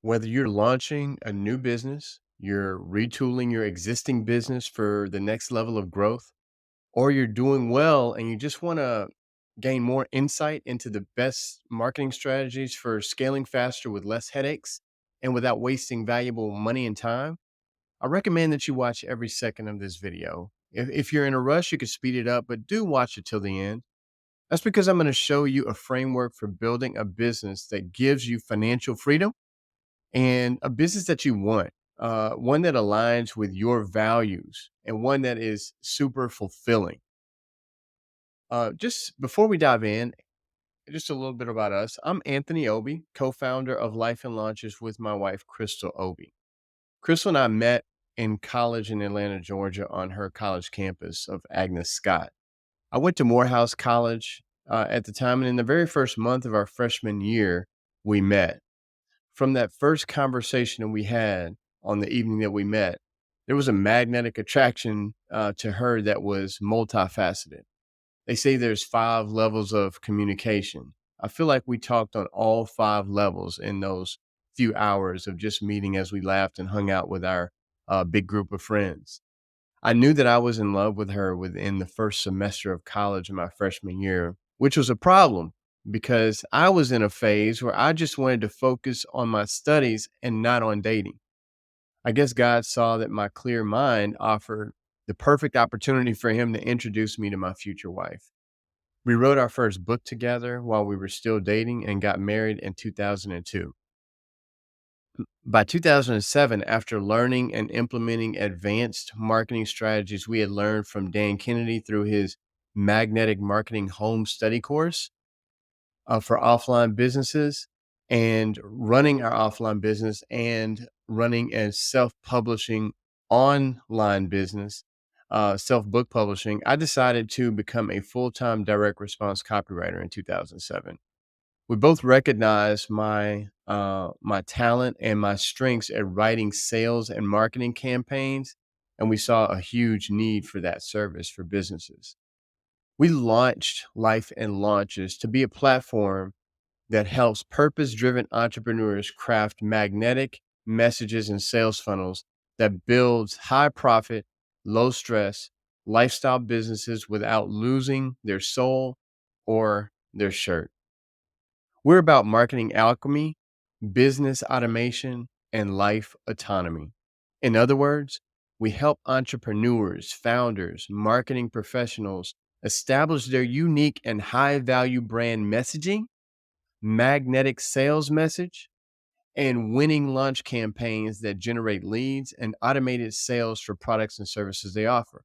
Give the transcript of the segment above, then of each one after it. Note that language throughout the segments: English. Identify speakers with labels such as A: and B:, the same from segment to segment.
A: Whether you're launching a new business, you're retooling your existing business for the next level of growth, or you're doing well and you just want to gain more insight into the best marketing strategies for scaling faster with less headaches and without wasting valuable money and time, I recommend that you watch every second of this video. If you're in a rush, you can speed it up, but do watch it till the end. That's because I'm going to show you a framework for building a business that gives you financial freedom and a business that you want, one that aligns with your values and one that is super fulfilling. Just before we dive in, just a little bit about us. I'm Anthony Obi, co founder of Life and Launches with my wife, Crystal Obi. Crystal and I met in college in Atlanta, Georgia, on her college campus of Agnes Scott. I went to Morehouse College at the time, and in the very first month of our freshman year, we met. From that first conversation that we had on the evening that we met, there was a magnetic attraction to her that was multifaceted. They say there's 5 levels of communication. I feel like we talked on all 5 levels in those few hours of just meeting as we laughed and hung out with our big group of friends. I knew that I was in love with her within the first semester of college in my freshman year, which was a problem because I was in a phase where I just wanted to focus on my studies and not on dating. I guess God saw that my clear mind offered the perfect opportunity for him to introduce me to my future wife. We wrote our first book together while we were still dating and got married in 2002. By 2007, after learning and implementing advanced marketing strategies we had learned from Dan Kennedy through his magnetic marketing home study course for offline businesses and running our offline business and running a self publishing online business, self book publishing, I decided to become a full time direct response copywriter in 2007. We both recognized my talent and my strengths at writing sales and marketing campaigns, and we saw a huge need for that service for businesses. We launched Life and Launches to be a platform that helps purpose-driven entrepreneurs craft magnetic messages and sales funnels that builds high profit, low stress lifestyle businesses without losing their soul or their shirt. We're about marketing alchemy, business automation, and life autonomy. In other words, we help entrepreneurs, founders, marketing professionals establish their unique and high value brand messaging, magnetic sales message, and winning launch campaigns that generate leads and automated sales for products and services they offer.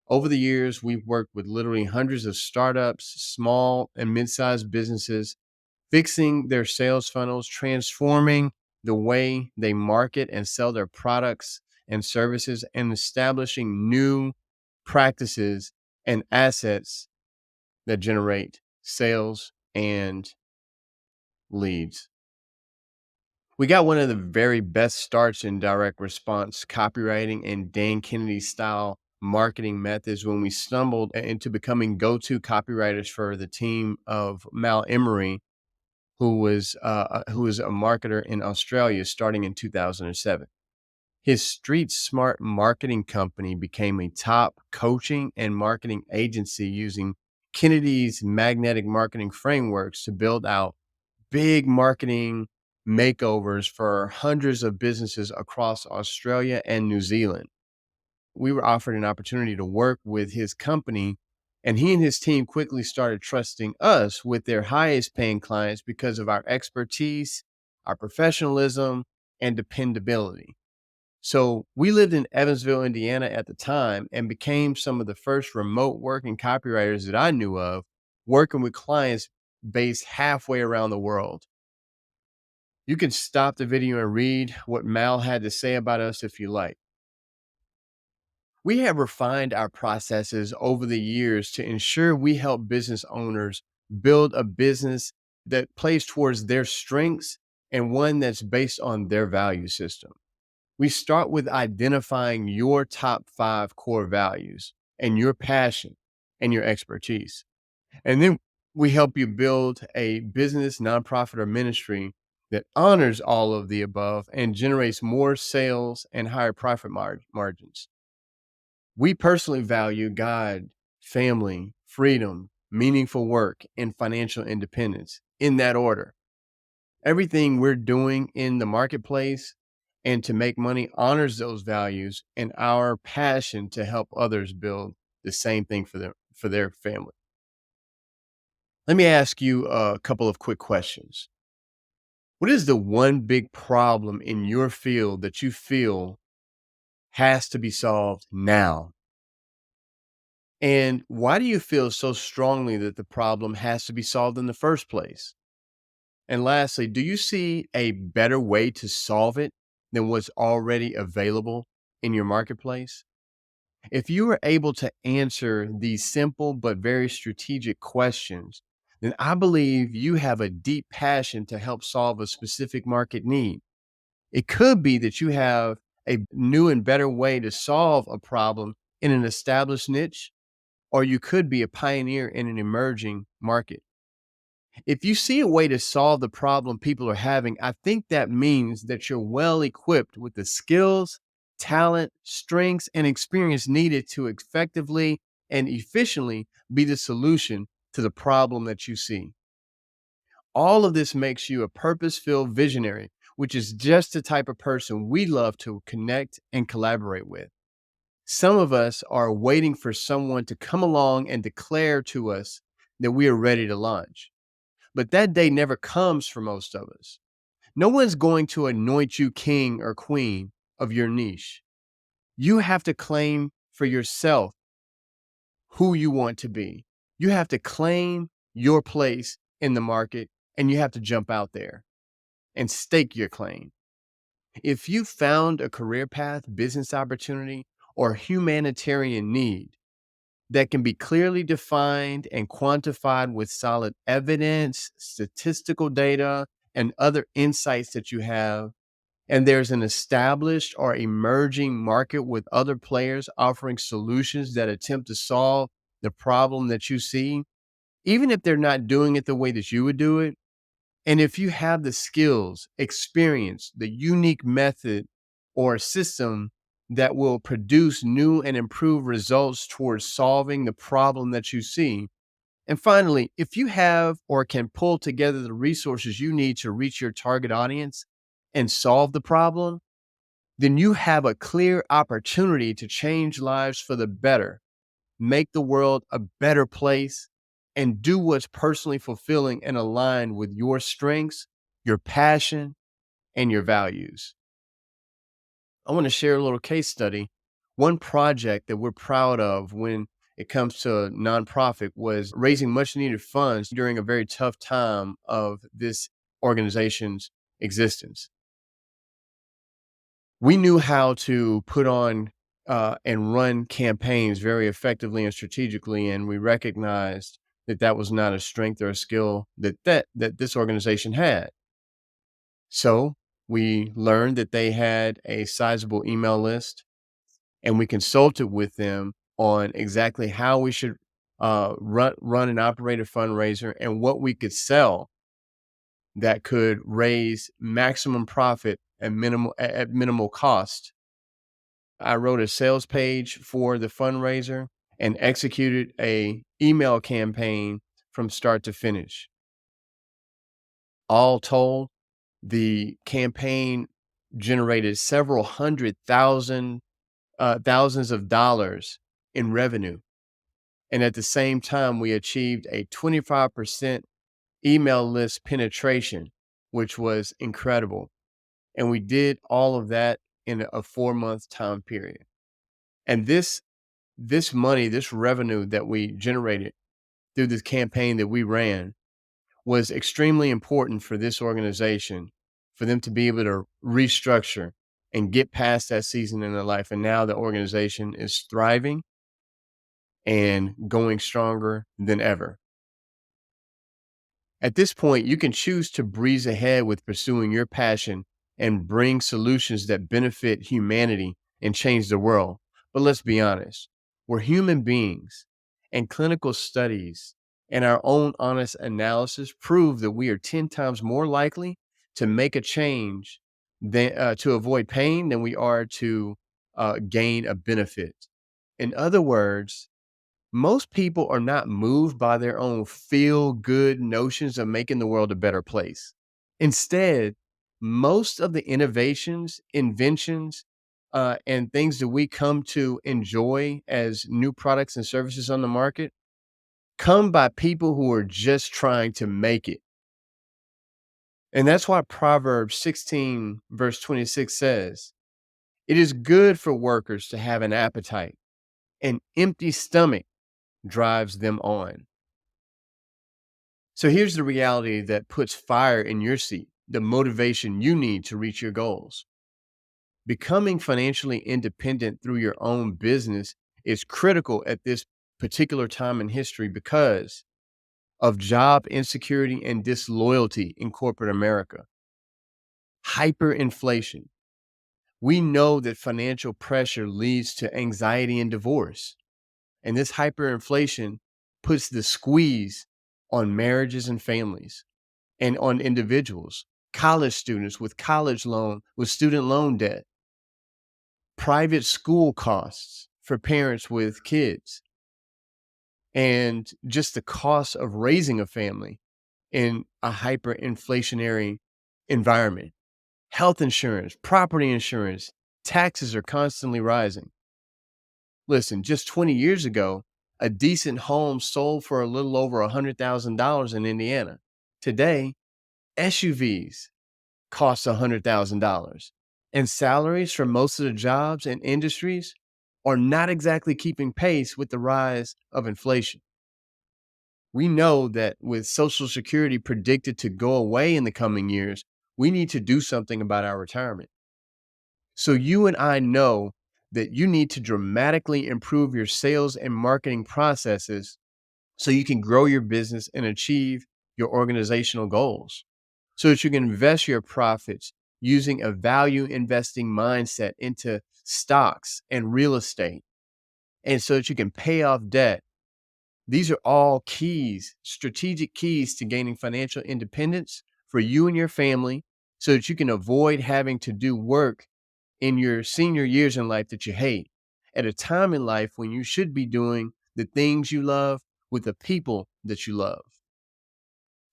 A: Over the years, we've worked with literally hundreds of startups, small and mid sized businesses fixing their sales funnels, transforming the way they market and sell their products and services, and establishing new practices and assets that generate sales and leads. We got one of the very best starts in direct response copywriting and Dan Kennedy style marketing methods when we stumbled into becoming go-to copywriters for the team of Mal Emery, who was a marketer in Australia starting in 2007. His Street Smart marketing company became a top coaching and marketing agency using Kennedy's magnetic marketing frameworks to build out big marketing makeovers for hundreds of businesses across Australia and New Zealand. We were offered an opportunity to work with his company, and he and his team quickly started trusting us with their highest paying clients because of our expertise, our professionalism, and dependability. So we lived in Evansville, Indiana at the time and became some of the first remote working copywriters that I knew of, working with clients based halfway around the world. You can stop the video and read what Mal had to say about us if you like. We have refined our processes over the years to ensure we help business owners build a business that plays towards their strengths and one that's based on their value system. We start with identifying your top 5 core values and your passion and your expertise. And then we help you build a business, nonprofit, or ministry that honors all of the above and generates more sales and higher profit margins. We personally value God, family, freedom, meaningful work, and financial independence in that order. Everything we're doing in the marketplace and to make money honors those values and our passion to help others build the same thing for their family. Let me ask you a couple of quick questions. What is the one big problem in your field that you feel has to be solved now? And why do you feel so strongly that the problem has to be solved in the first place? And lastly, do you see a better way to solve it than what's already available in your marketplace? If you are able to answer these simple but very strategic questions, then I believe you have a deep passion to help solve a specific market need. It could be that you have a new and better way to solve a problem in an established niche, or you could be a pioneer in an emerging market. If you see a way to solve the problem people are having, I think that means that you're well equipped with the skills, talent, strengths, and experience needed to effectively and efficiently be the solution to the problem that you see. All of this makes you a purpose filled visionary, which is just the type of person we love to connect and collaborate with. Some of us are waiting for someone to come along and declare to us that we are ready to launch. But that day never comes for most of us. No one's going to anoint you king or queen of your niche. You have to claim for yourself who you want to be. You have to claim your place in the market and you have to jump out there and stake your claim. If you found a career path, business opportunity, or humanitarian need that can be clearly defined and quantified with solid evidence, statistical data, and other insights that you have, and there's an established or emerging market with other players offering solutions that attempt to solve the problem that you see, even if they're not doing it the way that you would do it, and if you have the skills, experience, the unique method or system that will produce new and improved results towards solving the problem that you see. And finally, if you have or can pull together the resources you need to reach your target audience and solve the problem, then you have a clear opportunity to change lives for the better, make the world a better place, and do what's personally fulfilling and aligned with your strengths, your passion, and your values. I want to share a little case study. One project that we're proud of when it comes to a nonprofit was raising much needed funds during a very tough time of this organization's existence. We knew how to put on and run campaigns very effectively and strategically, and we recognized that that was not a strength or a skill that this organization had. So we learned that they had a sizable email list, and we consulted with them on exactly how we should run and operate a fundraiser and what we could sell that could raise maximum profit at minimal cost. I wrote a sales page for the fundraiser and executed a email campaign from start to finish. All told, the campaign generated several thousands of dollars in revenue. And at the same time, we achieved a 25% email list penetration, which was incredible. And we did all of that in a 4-month time period. And this money, this revenue that we generated through this campaign that we ran was extremely important for this organization, for them to be able to restructure and get past that season in their life. And now the organization is thriving and going stronger than ever. At this point, you can choose to breeze ahead with pursuing your passion and bring solutions that benefit humanity and change the world. But let's be honest, we're human beings, and clinical studies and our own honest analysis prove that we are 10 times more likely to make a change to avoid pain than we are to gain a benefit. In other words, most people are not moved by their own feel good notions of making the world a better place. Instead, most of the innovations, inventions, and things that we come to enjoy as new products and services on the market come by people who are just trying to make it. And that's why Proverbs 16, verse 26 says, "It is good for workers to have an appetite. An empty stomach drives them on." So here's the reality that puts fire in your seat, the motivation you need to reach your goals. Becoming financially independent through your own business is critical at this particular time in history because of job insecurity and disloyalty in corporate America. Hyperinflation. We know that financial pressure leads to anxiety and divorce. And this hyperinflation puts the squeeze on marriages and families and on individuals, college students with student loan debt, private school costs for parents with kids, and just the cost of raising a family in a hyperinflationary environment. Health insurance, property insurance, taxes are constantly rising. Listen, just 20 years ago, a decent home sold for a little over $100,000 in Indiana. Today, SUVs cost $100,000. And salaries for most of the jobs and industries are not exactly keeping pace with the rise of inflation. We know that with Social Security predicted to go away in the coming years, we need to do something about our retirement. So you and I know that you need to dramatically improve your sales and marketing processes so you can grow your business and achieve your organizational goals. So that you can invest your profits using a value investing mindset into stocks and real estate. And so that you can pay off debt. These are all keys, strategic keys to gaining financial independence for you and your family so that you can avoid having to do work in your senior years in life that you hate at a time in life when you should be doing the things you love with the people that you love.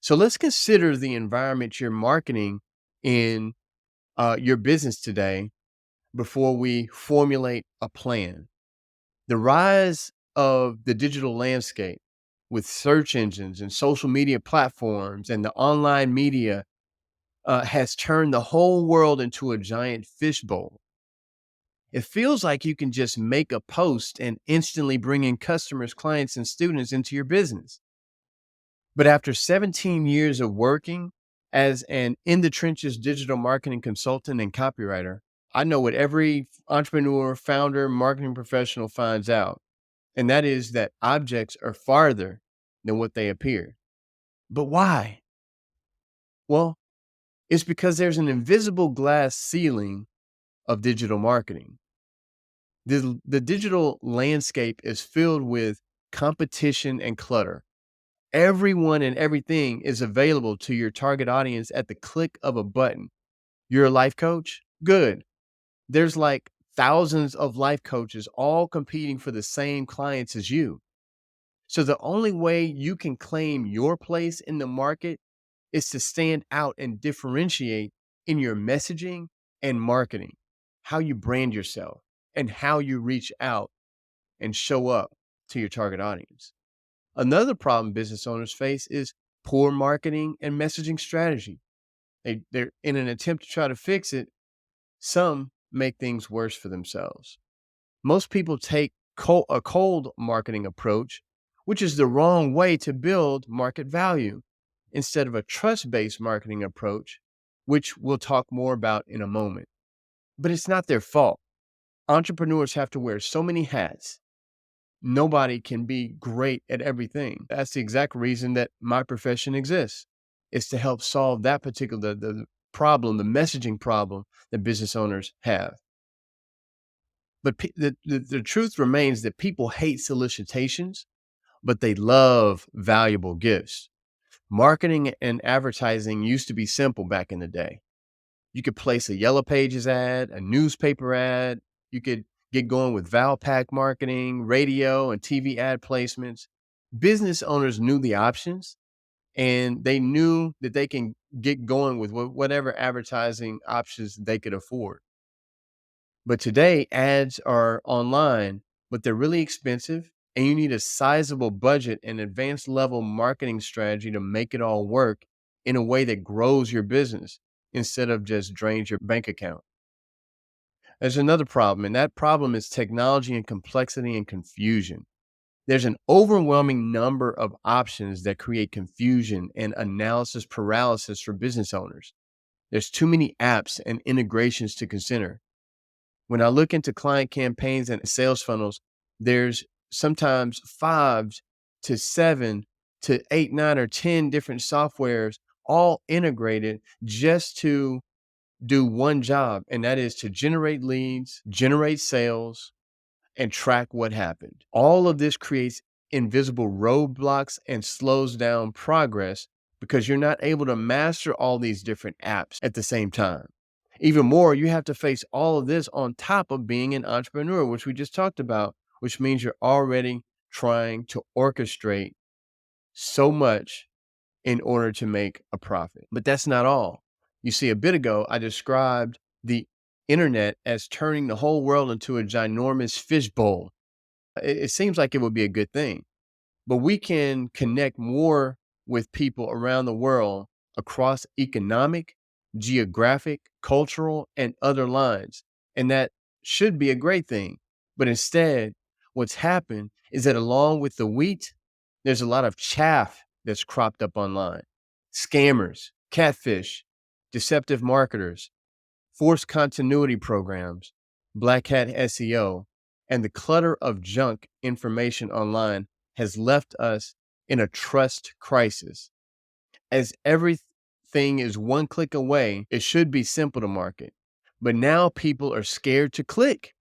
A: So let's consider the environment you're marketing in your business today before we formulate a plan. The rise of the digital landscape with search engines and social media platforms and the online media has turned the whole world into a giant fishbowl. It feels like you can just make a post and instantly bring in customers, clients, and students into your business. But after 17 years of working as an in the trenches digital marketing consultant and copywriter, I know what every entrepreneur, founder, marketing professional finds out, and that is that objects are farther than what they appear. But why? Well, it's because there's an invisible glass ceiling of digital marketing. The digital landscape is filled with competition and clutter. Everyone and everything is available to your target audience at the click of a button. You're a life coach? Good. There's like thousands of life coaches all competing for the same clients as you. So the only way you can claim your place in the market is to stand out and differentiate in your messaging and marketing, how you brand yourself, and how you reach out and show up to your target audience. Another problem business owners face is poor marketing and messaging strategy. They're in an attempt to try to fix it. Some make things worse for themselves. Most people take a cold marketing approach, which is the wrong way to build market value, instead of a trust-based marketing approach, which we'll talk more about in a moment. But it's not their fault. Entrepreneurs have to wear so many hats. Nobody can be great at everything. That's the exact reason that my profession exists, is to help solve that particular the problem, the messaging problem that business owners have. But the truth remains that people hate solicitations, but they love valuable gifts. Marketing and advertising used to be simple back in the day. You could place a Yellow Pages ad, a newspaper ad. You could get going with Valpak marketing, radio, and TV ad placements. Business owners knew the options and they knew that they can get going with whatever advertising options they could afford. But today, ads are online, but they're really expensive, and you need a sizable budget and advanced level marketing strategy to make it all work in a way that grows your business instead of just drains your bank account. There's another problem, and that problem is technology and complexity and confusion. There's an overwhelming number of options that create confusion and analysis paralysis for business owners. There's too many apps and integrations to consider. When I look into client campaigns and sales funnels, there's sometimes 5 to 7 to 8, 9, or 10 different softwares all integrated just to do one job, and that is to generate leads, generate sales, and track what happened. All of this creates invisible roadblocks and slows down progress because you're not able to master all these different apps at the same time. Even more, you have to face all of this on top of being an entrepreneur, which we just talked about, which means you're already trying to orchestrate so much in order to make a profit. But that's not all. You see, a bit ago, I described the internet as turning the whole world into a ginormous fishbowl. It seems like it would be a good thing, but we can connect more with people around the world across economic, geographic, cultural, and other lines. And that should be a great thing. But instead, what's happened is that along with the wheat, there's a lot of chaff that's cropped up online. Scammers, catfish, deceptive marketers, forced continuity programs, black hat SEO, and the clutter of junk information online has left us in a trust crisis. As everything is one click away, it should be simple to market. But now people are scared to click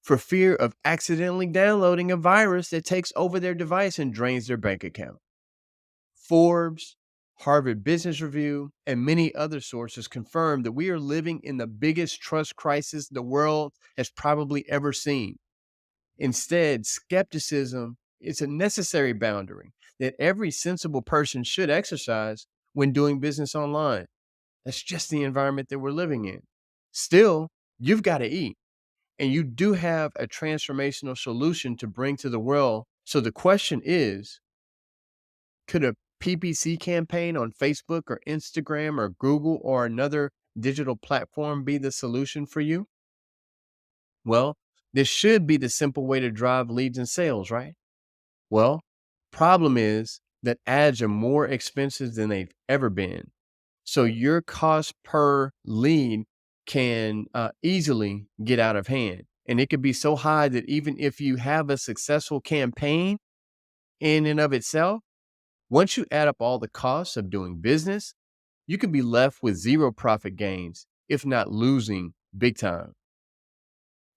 A: for fear of accidentally downloading a virus that takes over their device and drains their bank account. Forbes, Harvard Business Review, and many other sources confirm that we are living in the biggest trust crisis the world has probably ever seen. Instead, skepticism is a necessary boundary that every sensible person should exercise when doing business online. That's just the environment that we're living in. Still, you've got to eat, and you do have a transformational solution to bring to the world. So the question is, could a PPC campaign on Facebook or Instagram or Google or another digital platform be the solution for you? Well, this should be the simple way to drive leads and sales, right? Well, problem is that ads are more expensive than they've ever been. So your cost per lead can easily get out of hand. And it could be so high that even if you have a successful campaign in and of itself, once you add up all the costs of doing business, you could be left with zero profit gains, if not losing big time.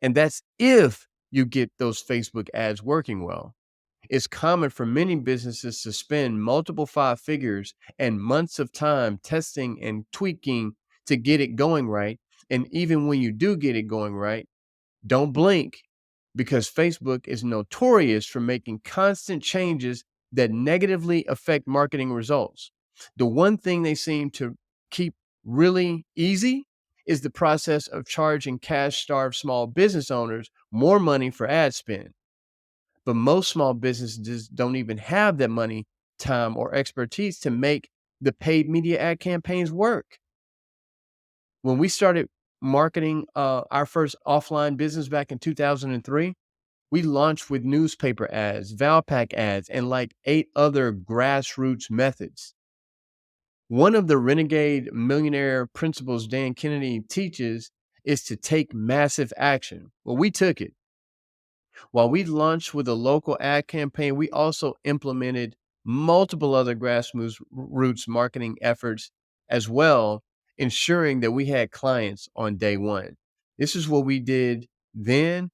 A: And that's if you get those Facebook ads working well. It's common for many businesses to spend multiple five figures and months of time testing and tweaking to get it going right. And even when you do get it going right, don't blink because Facebook is notorious for making constant changes that negatively affect marketing results. The one thing they seem to keep really easy is the process of charging cash-starved small business owners more money for ad spend. But most small businesses don't even have that money, time, or expertise to make the paid media ad campaigns work. When we started marketing our first offline business back in 2003, we launched with newspaper ads, Valpak ads, and like 8 other grassroots methods. One of the renegade millionaire principles Dan Kennedy teaches is to take massive action. Well, we took it. While we launched with a local ad campaign, we also implemented multiple other grassroots marketing efforts as well, ensuring that we had clients on day one. This is what we did then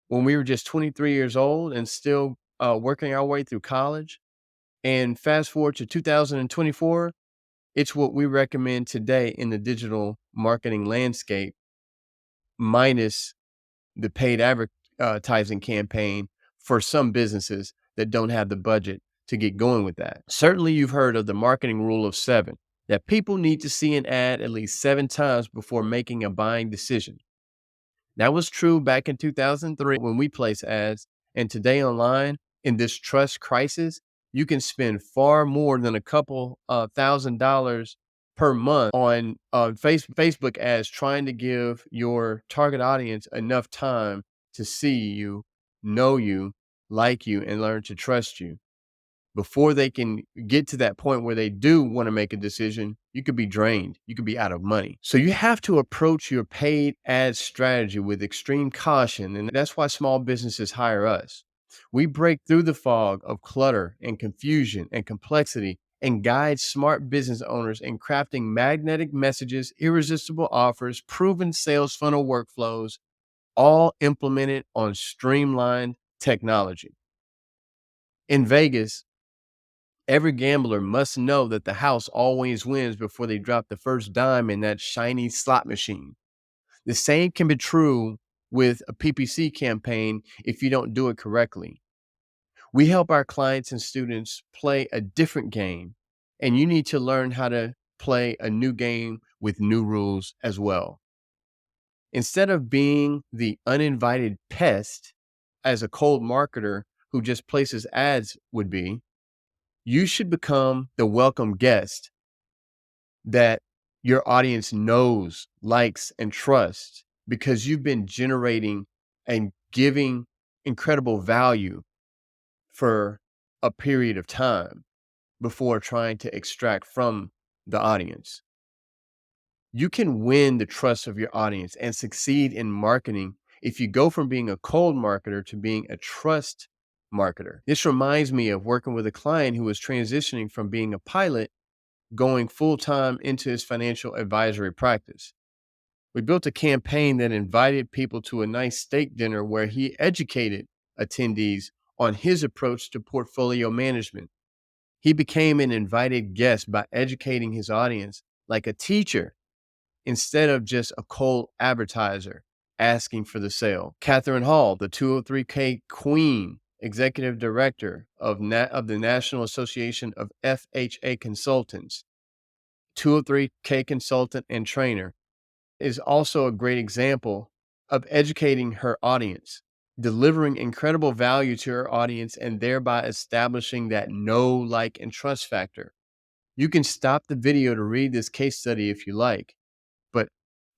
A: when we were just 23 years old and still working our way through college. And fast forward to 2024, it's what we recommend today in the digital marketing landscape, minus the paid advertising campaign for some businesses that don't have the budget to get going with that. Certainly, you've heard of the marketing rule of seven, that people need to see an ad at least 7 times before making a buying decision. That was true back in 2003 when we placed ads. And today online, in this trust crisis, you can spend far more than a couple $1,000 per month on Facebook ads, trying to give your target audience enough time to see you, know you, like you, and learn to trust you. Before they can get to that point where they do want to make a decision, you could be drained. You could be out of money. So you have to approach your paid ad strategy with extreme caution. And that's why small businesses hire us. We break through the fog of clutter and confusion and complexity and guide smart business owners in crafting magnetic messages, irresistible offers, proven sales funnel workflows, all implemented on streamlined technology. In Vegas, every gambler must know that the house always wins before they drop the first dime in that shiny slot machine. The same can be true with a PPC campaign if you don't do it correctly. We help our clients and students play a different game, and you need to learn how to play a new game with new rules as well. Instead of being the uninvited pest as a cold marketer who just places ads would be, you should become the welcome guest that your audience knows, likes, and trusts because you've been generating and giving incredible value for a period of time before trying to extract from the audience. You can win the trust of your audience and succeed in marketing if you go from being a cold marketer to being a trust marketer. This reminds me of working with a client who was transitioning from being a pilot going full time into his financial advisory practice. We built a campaign that invited people to a nice steak dinner where he educated attendees on his approach to portfolio management. He became an invited guest by educating his audience like a teacher instead of just a cold advertiser asking for the sale. Catherine Hall, the 203K Queen, executive director of the National Association of FHA Consultants, 203K consultant and trainer, is also a great example of educating her audience, delivering incredible value to her audience, and thereby establishing that know, like, and trust factor. You can stop the video to read this case study if you like, but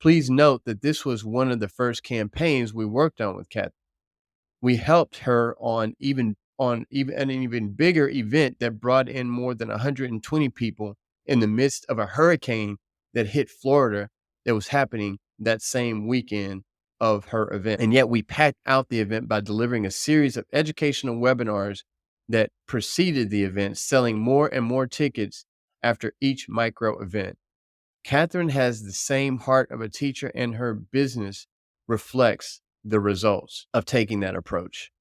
A: please note that this was one of the first campaigns we worked on with Kat. We helped her on an even bigger event that brought in more than 120 people in the midst of a hurricane that hit Florida that was happening that same weekend of her event. And yet we packed out the event by delivering a series of educational webinars that preceded the event, selling more and more tickets after each micro event. Catherine has the same heart of a teacher, and her business reflects the results of taking that approach.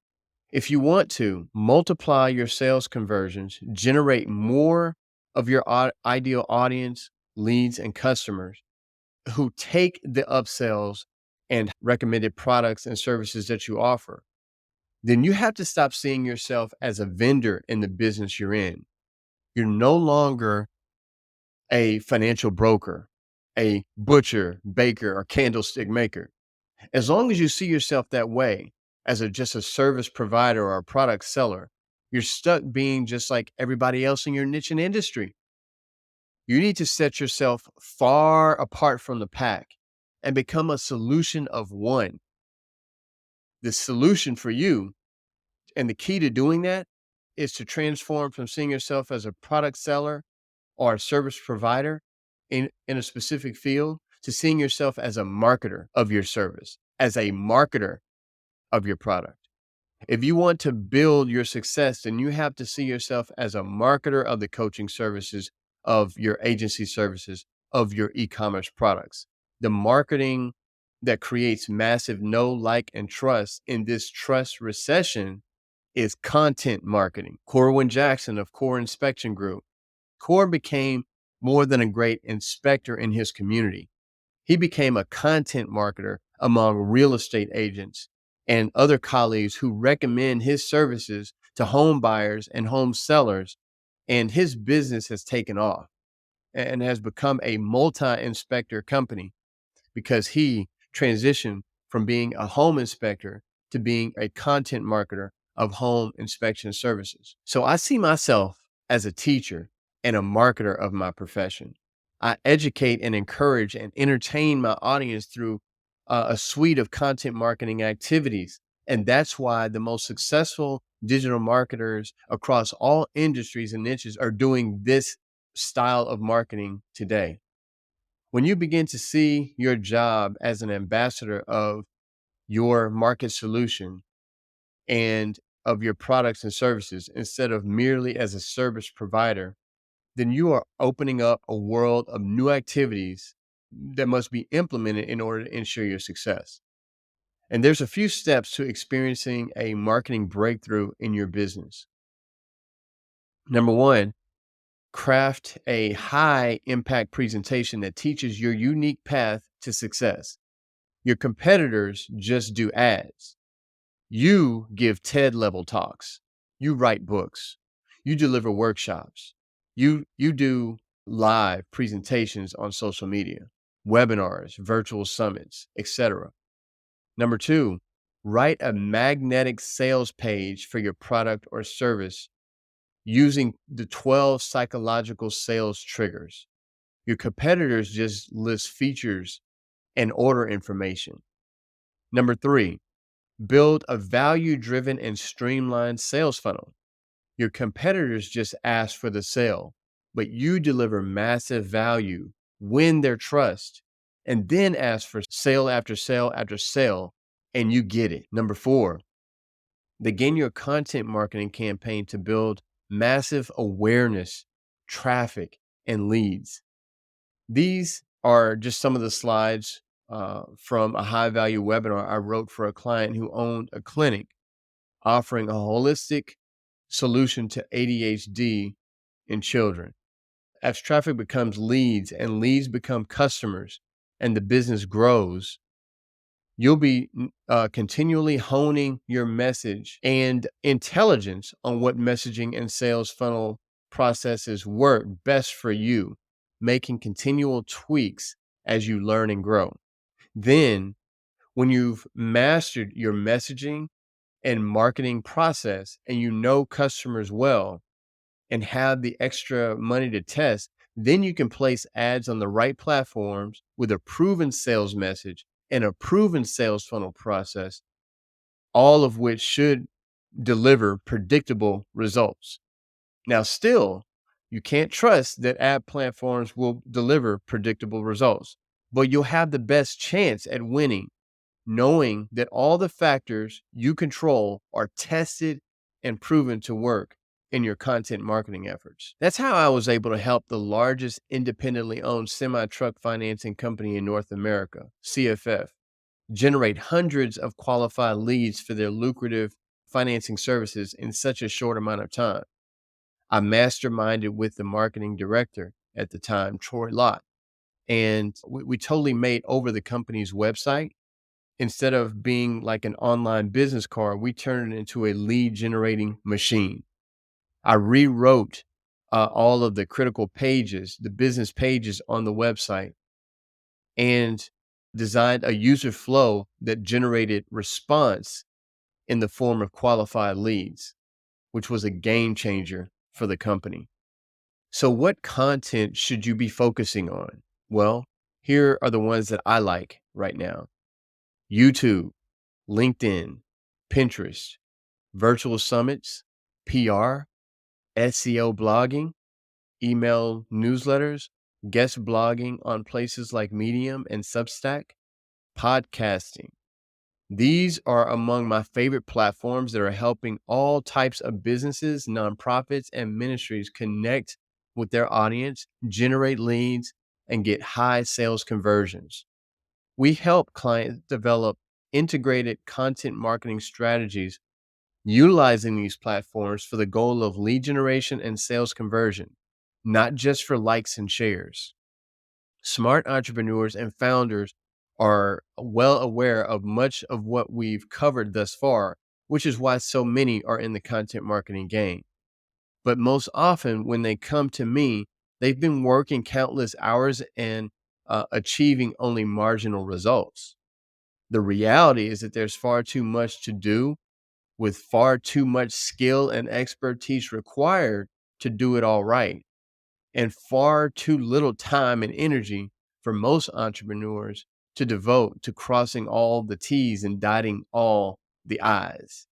A: If you want to multiply your sales conversions, generate more of your ideal audience, leads, and customers who take the upsells and recommended products and services that you offer, then you have to stop seeing yourself as a vendor in the business you're in. You're no longer a financial broker, a butcher, baker, or candlestick maker. As long as you see yourself that way, as just a service provider or a product seller, you're stuck being just like everybody else in your niche and industry. You need to set yourself far apart from the pack and become a solution of one. The solution for you, and the key to doing that, is to transform from seeing yourself as a product seller or a service provider in a specific field to seeing yourself as a marketer of your service, as a marketer of your product. If you want to build your success, then you have to see yourself as a marketer of the coaching services, of your agency services, of your e-commerce products. The marketing that creates massive know, like, and trust in this trust recession is content marketing. Corwin Jackson of Core Inspection Group. Core became more than a great inspector in his community. He became a content marketer among real estate agents and other colleagues who recommend his services to home buyers and home sellers. And his business has taken off and has become a multi-inspector company because he transitioned from being a home inspector to being a content marketer of home inspection services. So I see myself as a teacher and a marketer of my profession. I educate and encourage and entertain my audience through a suite of content marketing activities. And that's why the most successful digital marketers across all industries and niches are doing this style of marketing today. When you begin to see your job as an ambassador of your market solution and of your products and services instead of merely as a service provider, then you are opening up a world of new activities that must be implemented in order to ensure your success. And there's a few steps to experiencing a marketing breakthrough in your business. Number one, craft a high impact presentation that teaches your unique path to success. Your competitors just do ads. You give TED level talks. You write books. You deliver workshops. You do live presentations on social media, webinars, virtual summits, etc. Number two, write a magnetic sales page for your product or service using the 12 psychological sales triggers. Your competitors just list features and order information. Number three, build a value-driven and streamlined sales funnel. Your competitors just ask for the sale, but you deliver massive value, win their trust, and then ask for sale after sale after sale, and you get it. Number four, begin your content marketing campaign to build massive awareness, traffic, and leads. These are just some of the slides from a high value webinar I wrote for a client who owned a clinic offering a holistic solution to ADHD in children. As traffic becomes leads and leads become customers and the business grows, you'll be continually honing your message and intelligence on what messaging and sales funnel processes work best for you, making continual tweaks as you learn and grow. Then, when you've mastered your messaging and marketing process and you know customers well and have the extra money to test, then you can place ads on the right platforms with a proven sales message and a proven sales funnel process, all of which should deliver predictable results. Now, still, you can't trust that ad platforms will deliver predictable results, but you'll have the best chance at winning knowing that all the factors you control are tested and proven to work in your content marketing efforts. That's how I was able to help the largest independently owned semi-truck financing company in North America, CFF, generate hundreds of qualified leads for their lucrative financing services in such a short amount of time. I masterminded with the marketing director at the time, Troy Lott, and we totally made over the company's website. Instead of being like an online business card, we turned it into a lead generating machine. I rewrote all of the critical pages, the business pages on the website, and designed a user flow that generated response in the form of qualified leads, which was a game changer for the company. So what content should you be focusing on? Well, here are the ones that I like right now. YouTube, LinkedIn, Pinterest, virtual summits, PR, SEO blogging, email newsletters, guest blogging on places like Medium and Substack, podcasting. These are among my favorite platforms that are helping all types of businesses, nonprofits, and ministries connect with their audience, generate leads, and get high sales conversions. We help clients develop integrated content marketing strategies utilizing these platforms for the goal of lead generation and sales conversion, not just for likes and shares. Smart entrepreneurs and founders are well aware of much of what we've covered thus far, which is why so many are in the content marketing game. But most often, when they come to me, they've been working countless hours and achieving only marginal results. The reality is that there's far too much to do with far too much skill and expertise required to do it all right, and far too little time and energy for most entrepreneurs to devote to crossing all the T's and dotting all the I's.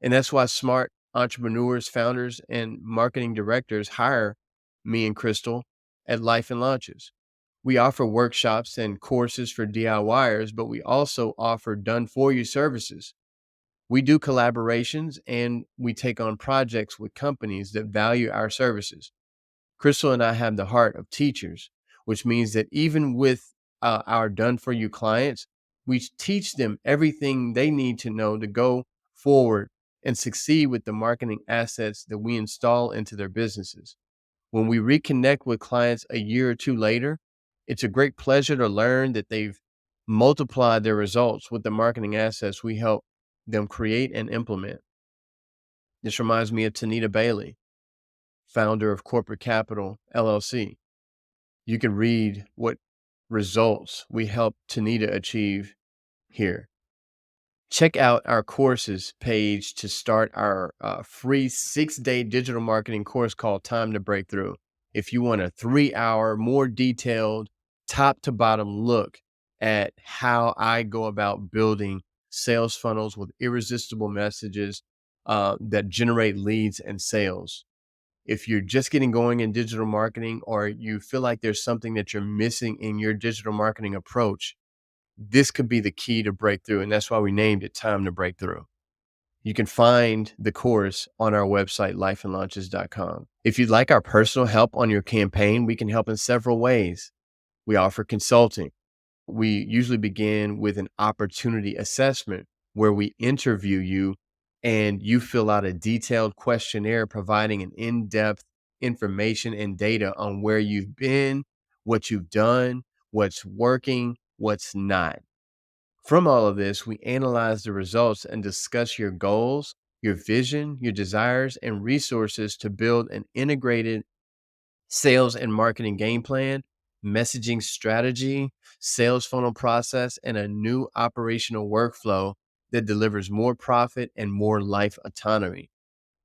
A: And that's why smart entrepreneurs, founders, and marketing directors hire me and Crystal at Life and Launches. We offer workshops and courses for DIYers, but we also offer done for you services. We do collaborations and we take on projects with companies that value our services. Crystal and I have the heart of teachers, which means that even with our done for you clients, we teach them everything they need to know to go forward and succeed with the marketing assets that we install into their businesses. When we reconnect with clients a year or two later, it's a great pleasure to learn that they've multiplied their results with the marketing assets we help them create and implement. This reminds me of Tanita Bailey, founder of Corporate Capital LLC. You can read what results we helped Tanita achieve here. Check out our courses page to start our free 6-day digital marketing course called Time to Breakthrough. If you want a 3-hour, more detailed, top to bottom look at how I go about building sales funnels with irresistible messages that generate leads and sales. If you're just getting going in digital marketing, or you feel like there's something that you're missing in your digital marketing approach, this could be the key to breakthrough. And that's why we named it Time to Breakthrough. You can find the course on our website, lifeandlaunches.com. If you'd like our personal help on your campaign, we can help in several ways. We offer consulting. We usually begin with an opportunity assessment where we interview you and you fill out a detailed questionnaire providing an in-depth information and data on where you've been, what you've done, what's working, what's not. From all of this, we analyze the results and discuss your goals, your vision, your desires, and resources to build an integrated sales and marketing game plan, messaging strategy, sales funnel process, and a new operational workflow that delivers more profit and more life autonomy.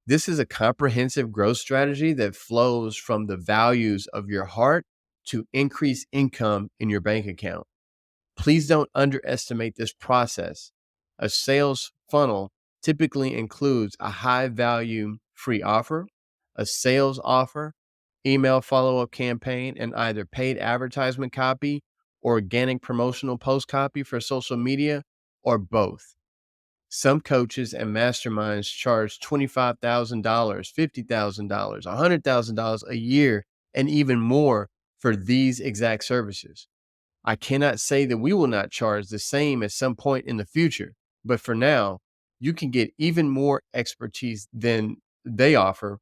A: This is a comprehensive growth strategy that flows from the values of your heart to increase income in your bank account. Please don't underestimate this process. A sales funnel typically includes a high value free offer, a sales offer, email follow up campaign, and either paid advertisement copy, organic promotional post copy for social media, or both. Some coaches and masterminds charge $25,000, $50,000, $100,000 a year, and even more for these exact services. I cannot say that we will not charge the same at some point in the future, but for now, you can get even more expertise than they offer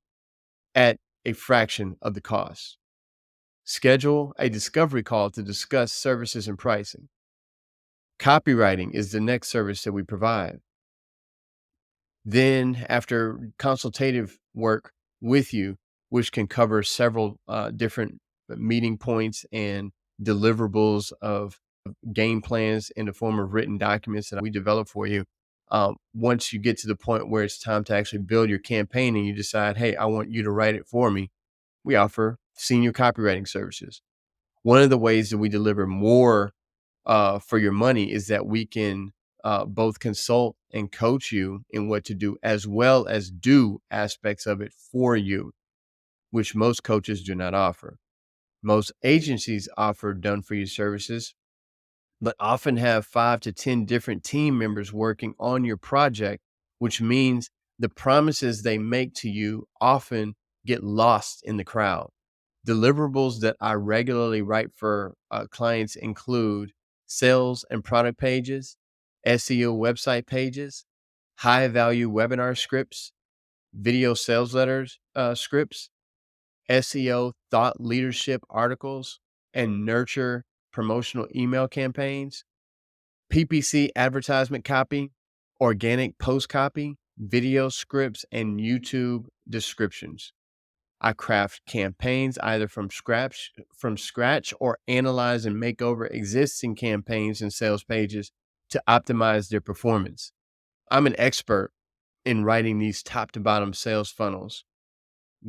A: at a fraction of the cost. Schedule a discovery call to discuss services and pricing. Copywriting is the next service that we provide. Then, after consultative work with you, which can cover several different meeting points and deliverables of game plans in the form of written documents that we develop for you. Once you get to the point where it's time to actually build your campaign and you decide, hey, I want you to write it for me, we offer senior copywriting services. One of the ways that we deliver more for your money is that we can both consult and coach you in what to do, as well as do aspects of it for you, which most coaches do not offer. Most agencies offer done for you services, but often have 5 to 10 different team members working on your project, which means the promises they make to you often get lost in the crowd. Deliverables that I regularly write for clients include sales and product pages, SEO website pages, high value webinar scripts, video sales letters scripts, SEO thought leadership articles, and nurture promotional email campaigns, PPC advertisement copy, organic post copy, video scripts, and YouTube descriptions. I craft campaigns either from scratch or analyze and make over existing campaigns and sales pages to optimize their performance. I'm an expert in writing these top to bottom sales funnels,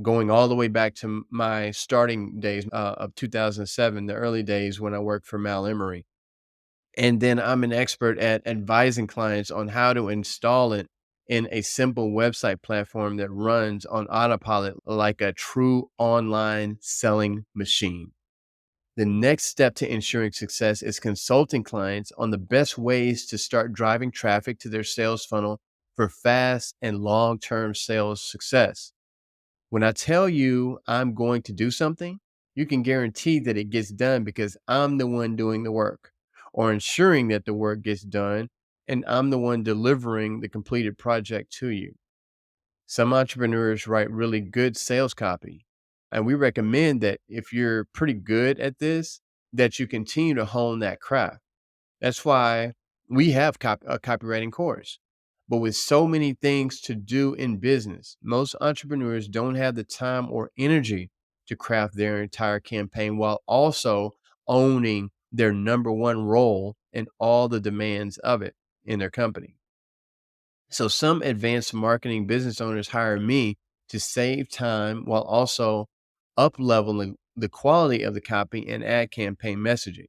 A: going all the way back to my starting days of 2007, the early days when I worked for Mal Emery. And then I'm an expert at advising clients on how to install it in a simple website platform that runs on autopilot like a true online selling machine. The next step to ensuring success is consulting clients on the best ways to start driving traffic to their sales funnel for fast and long term sales success. When I tell you I'm going to do something, you can guarantee that it gets done because I'm the one doing the work or ensuring that the work gets done, and I'm the one delivering the completed project to you. Some entrepreneurs write really good sales copy, and we recommend that if you're pretty good at this, that you continue to hone that craft. That's why we have a copywriting course. But with so many things to do in business, most entrepreneurs don't have the time or energy to craft their entire campaign while also owning their number one role in all the demands of it in their company. So some advanced marketing business owners hire me to save time while also up leveling the quality of the copy and ad campaign messaging.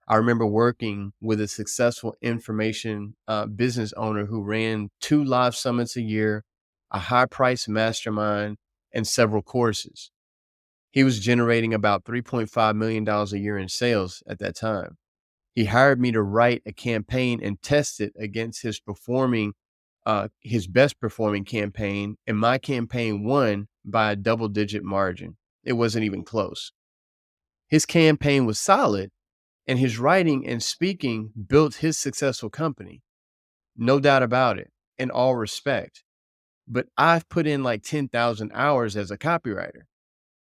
A: I remember working with a successful information business owner who ran 2 live summits a year, a high price mastermind, and several courses. He was generating about $3.5 million a year in sales at that time. He hired me to write a campaign and test it against his best performing campaign, and my campaign won by a double digit margin. It wasn't even close. His campaign was solid, and his writing and speaking built his successful company. No doubt about it, in all respect. But I've put in like 10,000 hours as a copywriter.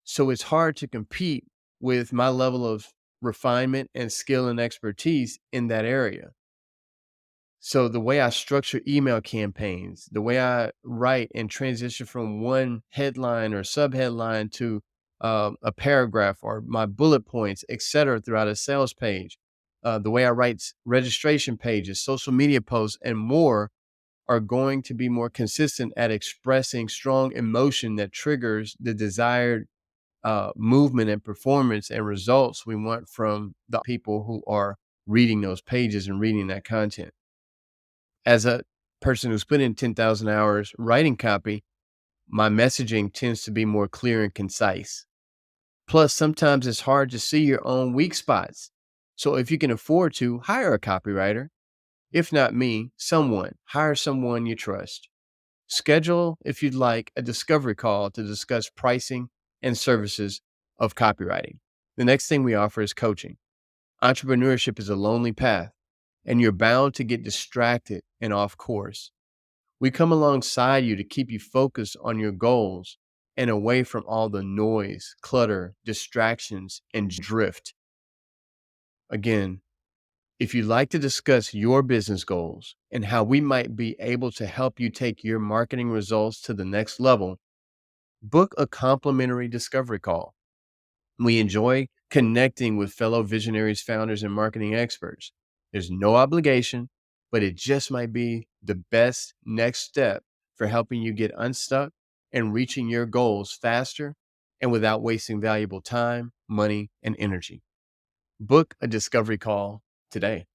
A: So it's hard to compete with my level of refinement and skill and expertise in that area. So the way I structure email campaigns, the way I write and transition from one headline or subheadline to a paragraph or my bullet points, et cetera, throughout a sales page, the way I write registration pages, social media posts, and more are going to be more consistent at expressing strong emotion that triggers the desired movement and performance and results we want from the people who are reading those pages and reading that content. As a person who's put in 10,000 hours writing copy, my messaging tends to be more clear and concise. Plus, sometimes it's hard to see your own weak spots. So if you can afford to, hire a copywriter. If not me, hire someone you trust. Schedule, if you'd like, a discovery call to discuss pricing and services of copywriting. The next thing we offer is coaching. Entrepreneurship is a lonely path, and you're bound to get distracted and off course. We come alongside you to keep you focused on your goals and away from all the noise, clutter, distractions, and drift. Again, if you'd like to discuss your business goals and how we might be able to help you take your marketing results to the next level, book a complimentary discovery call. We enjoy connecting with fellow visionaries, founders, and marketing experts. There's no obligation, but it just might be the best next step for helping you get unstuck and reaching your goals faster and without wasting valuable time, money, and energy. Book a discovery call today.